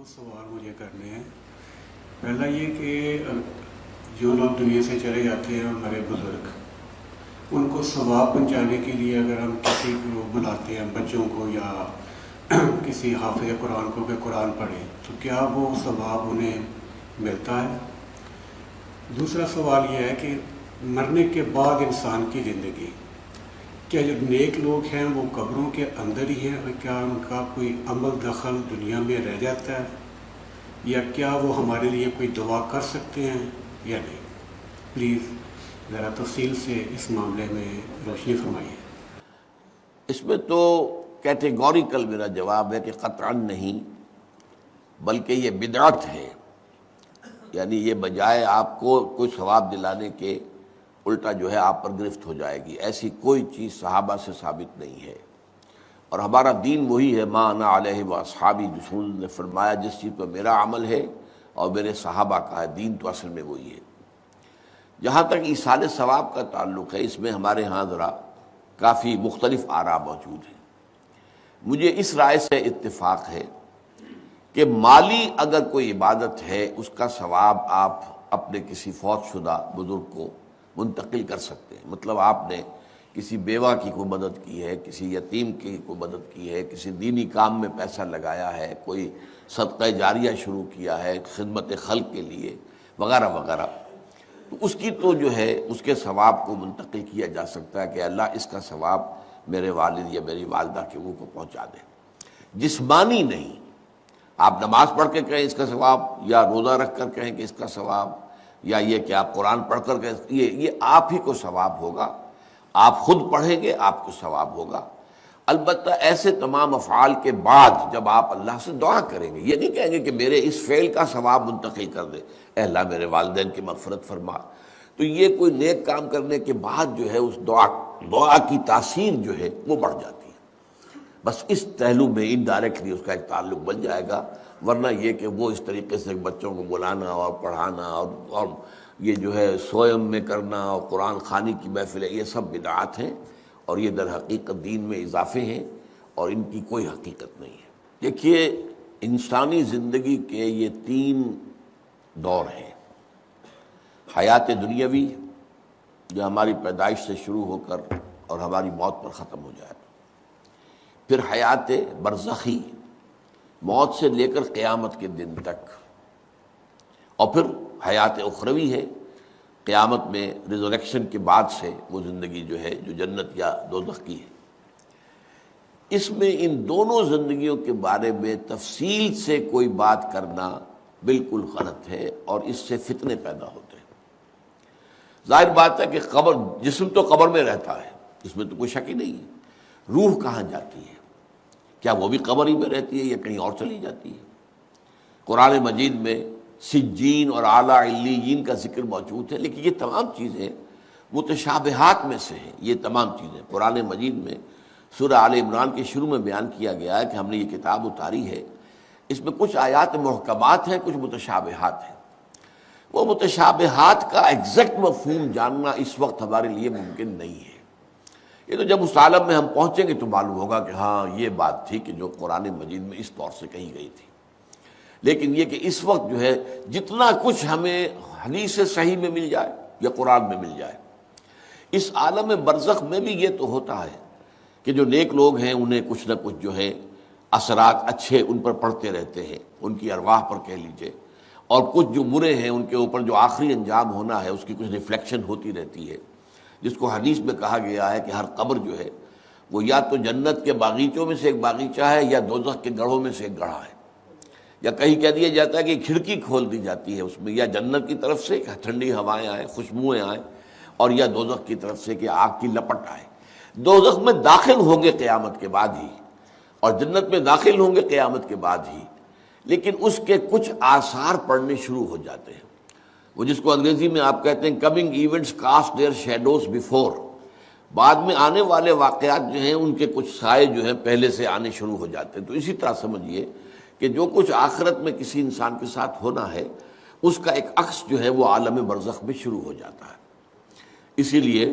سوال مجھے کرنے ہیں۔ پہلا یہ کہ جو لوگ دنیا سے چلے جاتے ہیں ہمارے بزرگ، ان کو ثواب پہنچانے کے لیے اگر ہم کسی کو بلاتے ہیں، بچوں کو یا کسی حافظ قرآن کو کہ قرآن پڑھے، تو کیا وہ ثواب انہیں ملتا ہے؟ دوسرا سوال یہ ہے کہ مرنے کے بعد انسان کی زندگی، کیا جو نیک لوگ ہیں وہ قبروں کے اندر ہی ہیں، اور کیا ان کا کوئی عمل دخل دنیا میں رہ جاتا ہے، یا کیا وہ ہمارے لیے کوئی دعا کر سکتے ہیں یا نہیں؟ پلیز ذرا تفصیل سے اس معاملے میں روشنی فرمائیے۔ اس میں تو کیٹیگوریکل میرا جواب ہے کہ قطعاً نہیں، بلکہ یہ بدعت ہے۔ یعنی یہ بجائے آپ کو کوئی ثواب دلانے کے الٹا جو ہے آپ پر گرفت ہو جائے گی، ایسی کوئی چیز صحابہ سے ثابت نہیں ہے۔ اور ہمارا دین وہی ہے، ما انا علیہ واصحابی، رسول نے فرمایا جس چیز پر میرا عمل ہے اور میرے صحابہ کا ہے، دین تو اصل میں وہی ہے۔ جہاں تک ایصال ثواب کا تعلق ہے، اس میں ہمارے ہاں ذرا کافی مختلف آراء موجود ہیں۔ مجھے اس رائے سے اتفاق ہے کہ مالی اگر کوئی عبادت ہے، اس کا ثواب آپ اپنے کسی فوت شدہ بزرگ کو منتقل کر سکتے ہیں۔ مطلب آپ نے کسی بیوہ کی کوئی مدد کی ہے، کسی یتیم کی کوئی مدد کی ہے، کسی دینی کام میں پیسہ لگایا ہے، کوئی صدقہ جاریہ شروع کیا ہے خدمت خلق کے لیے وغیرہ وغیرہ، تو اس کی تو جو ہے اس کے ثواب کو منتقل کیا جا سکتا ہے کہ اللہ اس کا ثواب میرے والد یا میری والدہ کے وہ کو پہنچا دے۔ جسمانی نہیں، آپ نماز پڑھ کے کہیں اس کا ثواب، یا روزہ رکھ کر کہیں کہ اس کا ثواب، یا یہ کہ آپ قرآن پڑھ کر کہیں، یہ آپ ہی کو ثواب ہوگا، آپ خود پڑھیں گے آپ کو ثواب ہوگا۔ البتہ ایسے تمام افعال کے بعد جب آپ اللہ سے دعا کریں گے، یہ نہیں کہیں گے کہ میرے اس فعل کا ثواب منتقل کر دے، اے اللہ میرے والدین کی مغفرت فرما، تو یہ کوئی نیک کام کرنے کے بعد جو ہے اس دعا کی تاثیر جو ہے وہ بڑھ جاتی ہے۔ بس اس پہلو میں انڈائریکٹلی اس کا ایک تعلق بن جائے گا، ورنہ یہ کہ وہ اس طریقے سے بچوں کو بلانا اور پڑھانا اور یہ جو ہے سوئم میں کرنا اور قرآن خوانی کی محفلیں، یہ سب بدعات ہیں، اور یہ در حقیقت دین میں اضافے ہیں، اور ان کی کوئی حقیقت نہیں ہے۔ دیکھیے، انسانی زندگی کے یہ 3 دور ہیں: حیات دنیاوی جو ہماری پیدائش سے شروع ہو کر اور ہماری موت پر ختم ہو جائے، پھر حیات برزخی موت سے لے کر قیامت کے دن تک، اور پھر حیات اخروی ہے قیامت میں ریزریکشن کے بعد سے وہ زندگی جو ہے جو جنت یا دوزخ کی ہے۔ اس میں ان دونوں زندگیوں کے بارے میں تفصیل سے کوئی بات کرنا بالکل غلط ہے، اور اس سے فتنے پیدا ہوتے ہیں۔ ظاہر بات ہے کہ قبر، جسم تو قبر میں رہتا ہے، اس میں تو کوئی شک ہی نہیں ہے۔ روح کہاں جاتی ہے؟ کیا وہ بھی قبر ہی میں رہتی ہے یا کہیں اور چلی جاتی ہے؟ قرآن مجید میں سجین اور اعلیٰ علیین کا ذکر موجود ہے، لیکن یہ تمام چیزیں متشابہات میں سے ہیں۔ یہ تمام چیزیں قرآن مجید میں سورہ آل عمران کے شروع میں بیان کیا گیا ہے کہ ہم نے یہ کتاب اتاری ہے، اس میں کچھ آیات محکمات ہیں، کچھ متشابہات ہیں۔ وہ متشابہات کا ایگزیکٹ مفہوم جاننا اس وقت ہمارے لیے ممکن نہیں ہے۔ یہ تو جب اس عالم میں ہم پہنچیں گے تو معلوم ہوگا کہ ہاں یہ بات تھی کہ جو قرآن مجید میں اس طور سے کہی گئی تھی۔ لیکن یہ کہ اس وقت جو ہے جتنا کچھ ہمیں حدیث صحیح میں مل جائے یا قرآن میں مل جائے، اس عالم برزخ میں بھی یہ تو ہوتا ہے کہ جو نیک لوگ ہیں انہیں کچھ نہ کچھ جو ہے اثرات اچھے ان پر پڑتے رہتے ہیں، ان کی ارواح پر کہہ لیجئے، اور کچھ جو برے ہیں ان کے اوپر جو آخری انجام ہونا ہے اس کی کچھ ریفلیکشن ہوتی رہتی ہے، جس کو حدیث میں کہا گیا ہے کہ ہر قبر جو ہے وہ یا تو جنت کے باغیچوں میں سے ایک باغیچہ ہے یا دوزخ کے گڑھوں میں سے ایک گڑھا ہے، یا کہیں کہہ دیا جاتا ہے کہ کھڑکی کھول دی جاتی ہے اس میں، یا جنت کی طرف سے ٹھنڈی ہوائیں آئیں، خوشبوئیں آئیں، اور یا دوزخ کی طرف سے کہ آگ کی لپٹ آئے۔ دوزخ میں داخل ہوں گے قیامت کے بعد ہی، اور جنت میں داخل ہوں گے قیامت کے بعد ہی، لیکن اس کے کچھ آثار پڑنے شروع ہو جاتے ہیں۔ وہ جس کو انگریزی میں آپ کہتے ہیں coming events cast their shadows before, بعد میں آنے والے واقعات جو ہیں ان کے کچھ سائے جو ہیں پہلے سے آنے شروع ہو جاتے ہیں۔ تو اسی طرح سمجھیے کہ جو کچھ آخرت میں کسی انسان کے ساتھ ہونا ہے اس کا ایک عکس جو ہے وہ عالم برزخ میں شروع ہو جاتا ہے۔ اسی لیے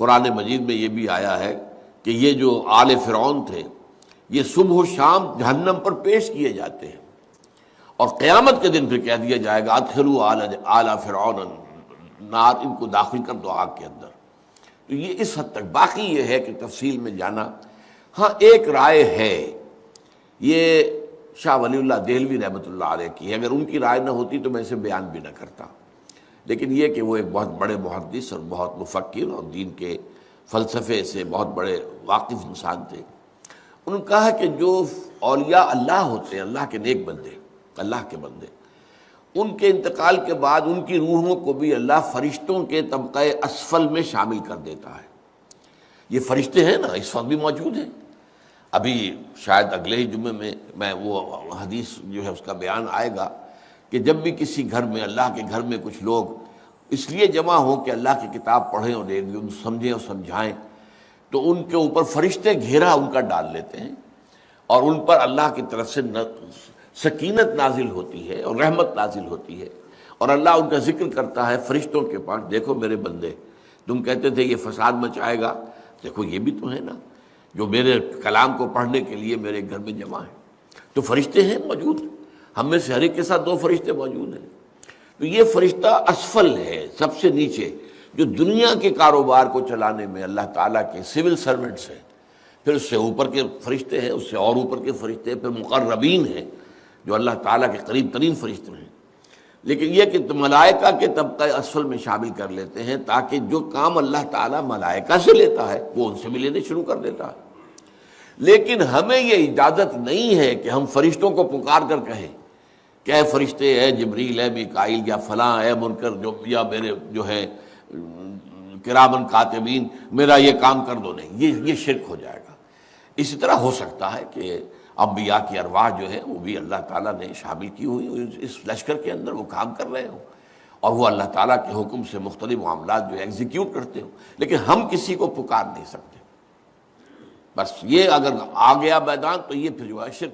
قرآن مجید میں یہ بھی آیا ہے کہ یہ جو آل فرعون تھے یہ صبح و شام جہنم پر پیش کیے جاتے ہیں، اور قیامت کے دن پھر کہہ دیا جائے گا ادخلوا آل فرعون النار، ان کو داخل کر دو آگ کے اندر۔ تو یہ اس حد تک، باقی یہ ہے کہ تفصیل میں جانا، ہاں ایک رائے ہے، یہ شاہ ولی اللہ دہلوی رحمۃ اللہ علیہ کی ہے، اگر ان کی رائے نہ ہوتی تو میں اسے بیان بھی نہ کرتا، لیکن یہ کہ وہ ایک بہت بڑے محدث اور بہت مفکر اور دین کے فلسفے سے بہت بڑے واقف انسان تھے، انہوں نے کہا کہ جو اولیاء اللہ ہوتے ہیں، اللہ کے نیک بندے، اللہ کے بندے، ان کے انتقال کے بعد ان کی روحوں کو بھی اللہ فرشتوں کے طبقہ اسفل میں شامل کر دیتا ہے۔ یہ فرشتے ہیں نا، اس وقت بھی موجود ہیں، ابھی شاید اگلے ہی جمعے میں وہ حدیث جو ہے اس کا بیان آئے گا کہ جب بھی کسی گھر میں، اللہ کے گھر میں کچھ لوگ اس لیے جمع ہوں کہ اللہ کی کتاب پڑھیں اور سمجھیں اور سمجھائیں، تو ان کے اوپر فرشتے گھیرا ان کا ڈال لیتے ہیں اور ان پر اللہ کی طرف سے سکینت نازل ہوتی ہے اور رحمت نازل ہوتی ہے، اور اللہ ان کا ذکر کرتا ہے فرشتوں کے پاس، دیکھو میرے بندے، تم کہتے تھے یہ فساد مچائے گا، دیکھو یہ بھی تو ہے نا جو میرے کلام کو پڑھنے کے لیے میرے گھر میں جمع ہیں۔ تو فرشتے ہیں موجود، ہم میں سے ہر ایک کے ساتھ 2 فرشتے موجود ہیں۔ تو یہ فرشتہ اسفل ہے، سب سے نیچے، جو دنیا کے کاروبار کو چلانے میں اللہ تعالیٰ کے سول سرونٹس ہیں، پھر اس سے اوپر کے فرشتے ہیں، اس سے اور اوپر کے فرشتے، پھر مقربین ہیں جو اللہ تعالیٰ کے قریب ترین فرشتے ہیں۔ لیکن یہ کہ ملائکہ کے طبقہ اسفل میں شامل کر لیتے ہیں تاکہ جو کام اللہ تعالیٰ ملائکہ سے لیتا ہے وہ ان سے بھی لینے شروع کر دیتا ہے۔ لیکن ہمیں یہ اجازت نہیں ہے کہ ہم فرشتوں کو پکار کر کہیں کہ اے فرشتے، اے جبریل، اے میکائیل، یا فلاں، اے منکر، جو یا میرے جو ہے کرامن کاتبین، میرا یہ کام کر دو، نہیں، یہ شرک ہو جائے گا۔ اسی طرح ہو سکتا ہے کہ انبیاء کی ارواح جو ہے وہ بھی اللہ تعالیٰ نے شامل کی ہوئی اس لشکر کے اندر، وہ کام کر رہے ہوں اور وہ اللہ تعالیٰ کے حکم سے مختلف معاملات جو ایگزیکیوٹ کرتے ہوں، لیکن ہم کسی کو پکار نہیں سکتے۔ بس یہ اگر آ گیا میدان تو یہ پھر جو ہے شرک